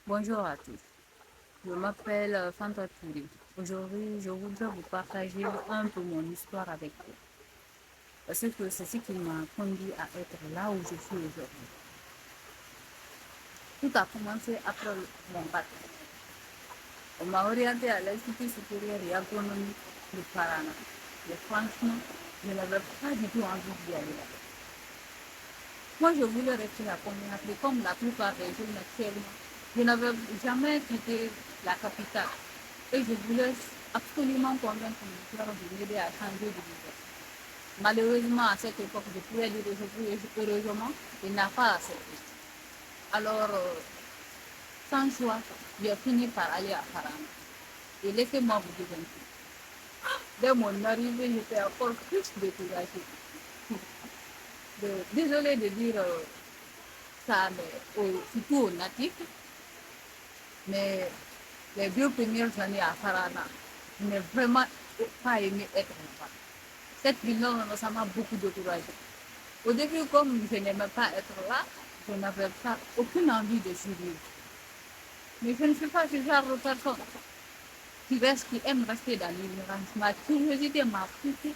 Bonjour à tous, je m'appelle Fanta Touré. Aujourd'hui, je voudrais vous partager un peu mon histoire avec vous. Parce que c'est ce qui m'a conduit à être là où je suis aujourd'hui. Tout a commencé après mon bac. On m'a orienté à l'Institut supérieur et agronomique de Parana. Mais franchement, je n'avais pas du tout envie d'y aller là. Moi, je voulais rester à Conakry comme la plupart des jeunes actuellement. Je n'avais jamais quitté la capitale et je voulais absolument convaincre mon père de m'aider à changer de vie. Malheureusement, à cette époque, je pouvais dire aujourd'hui, heureusement, il n'a pas accepté. Alors, sans choix, j'ai fini par aller à Paran. Et laissez-moi vous dire un peu. Dès mon arrivée, j'étais encore plus découragée. Désolée de dire ça, mais surtout aux natifs, mais les 2 premières années à Farana, je n'ai vraiment pas aimé être là-bas. Cette ville-là, ça m'a beaucoup découragée. Au début, comme je n'aimais pas être là, je n'avais pas aucune envie de survivre. Mais je ne suis pas ce genre de personne qui aime rester dans l'ignorance. Ma curiosité m'a poussé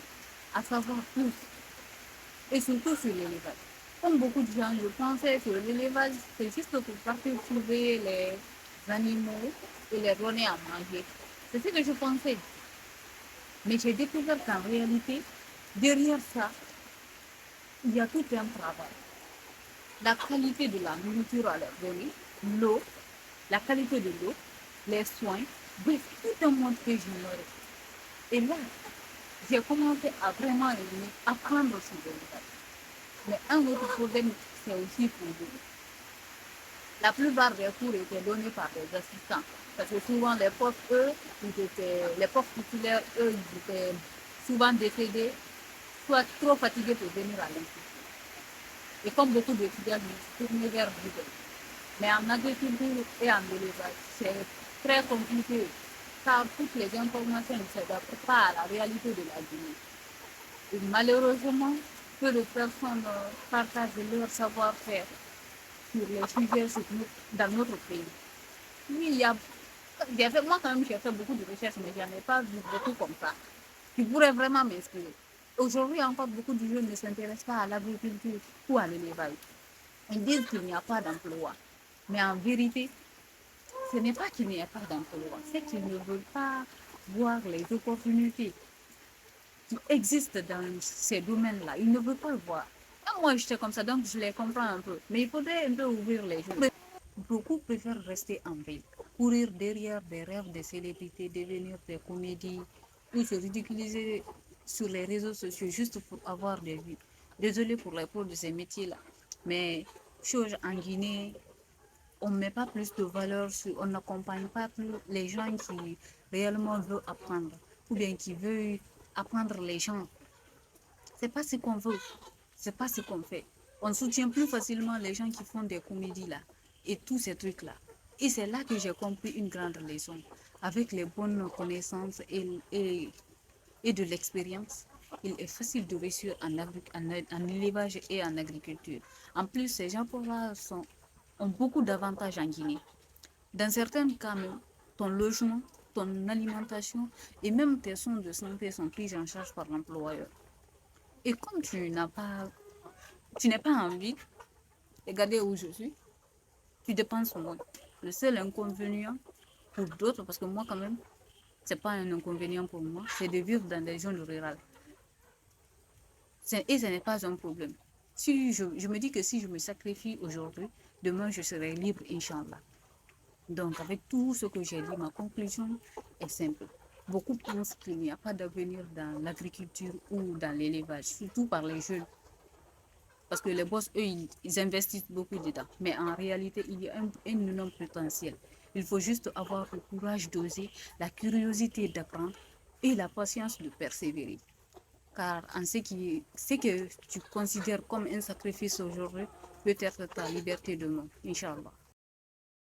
à savoir plus, et surtout sur l'élevage. Comme beaucoup de gens, je pensais que l'élevage, c'est juste pour partir trouver les animaux et les donner à manger. C'est ce que je pensais. Mais j'ai découvert qu'en réalité, derrière ça, il y a tout un travail. La qualité de la nourriture à leur donner, l'eau, la qualité de l'eau, les soins, bref, tout un monde que j'ignorais. Et là, j'ai commencé à vraiment aimer apprendre sur l'élevage. Mais un autre problème, c'est aussi pour vous. La plupart des cours étaient donnés par les assistants. Parce que souvent, les profs titulaires, eux, ils étaient souvent décédés, soit trop fatigués pour venir à l'institut. Et comme beaucoup d'étudiants, ils se tournaient vers vous. Mais en agriculture et en élevage, c'est très compliqué, car toutes les informations ne s'adaptent pas à la réalité de la Guinée. Et malheureusement, peu de personnes partagent leur savoir-faire sur les sujets dans notre pays. Oui, moi quand même, j'ai fait beaucoup de recherches, mais je n'en ai pas vu beaucoup comme ça, qui pourraient vraiment m'inspirer. Aujourd'hui encore, beaucoup de jeunes ne s'intéressent pas à l'agriculture ou à l'élevage. Ils disent qu'il n'y a pas d'emploi. Mais en vérité, ce n'est pas qu'il n'y a pas d'emploi, c'est qu'ils ne veulent pas voir les opportunités qui existent dans ces domaines-là. Ils ne veulent pas le voir. Et moi, j'étais comme ça, donc je les comprends un peu. Mais il faudrait un peu ouvrir les yeux. Beaucoup préfèrent rester en ville, courir derrière des rêves de célébrités, devenir des comédies ou se ridiculiser sur les réseaux sociaux juste pour avoir des vues. Désolé pour les pauvres de ces métiers-là. Mais chose en Guinée, on ne met pas plus de valeur sur, on n'accompagne pas plus les gens qui réellement veulent apprendre ou bien qui veulent apprendre les gens. C'est pas ce qu'on veut, c'est pas ce qu'on fait. On soutient plus facilement les gens qui font des comédies là et tous ces trucs là. Et c'est là que j'ai compris une grande leçon. Avec les bonnes connaissances et de l'expérience, il est facile de réussir en élevage et en agriculture. En plus, ces gens-là ont beaucoup d'avantages en Guinée. Dans certains cas, même, ton logement, ton alimentation et même tes soins de santé sont pris en charge par l'employeur. Et comme tu n'es pas envie, regardez où je suis, tu dépenses moins. Le seul inconvénient pour d'autres, parce que moi quand même, c'est pas un inconvénient pour moi, c'est de vivre dans des zones rurales. Et ce n'est pas un problème. Si je me dis que si je me sacrifie aujourd'hui, demain je serai libre, Inch'Allah. Donc, avec tout ce que j'ai dit, ma conclusion est simple. Beaucoup pensent qu'il n'y a pas d'avenir dans l'agriculture ou dans l'élevage, surtout par les jeunes. Parce que les boss, eux, ils investissent beaucoup dedans. Mais en réalité, il y a un énorme potentiel. Il faut juste avoir le courage d'oser, la curiosité d'apprendre et la patience de persévérer. Car en ce que tu considères comme un sacrifice aujourd'hui peut être ta liberté demain, Inch'Allah.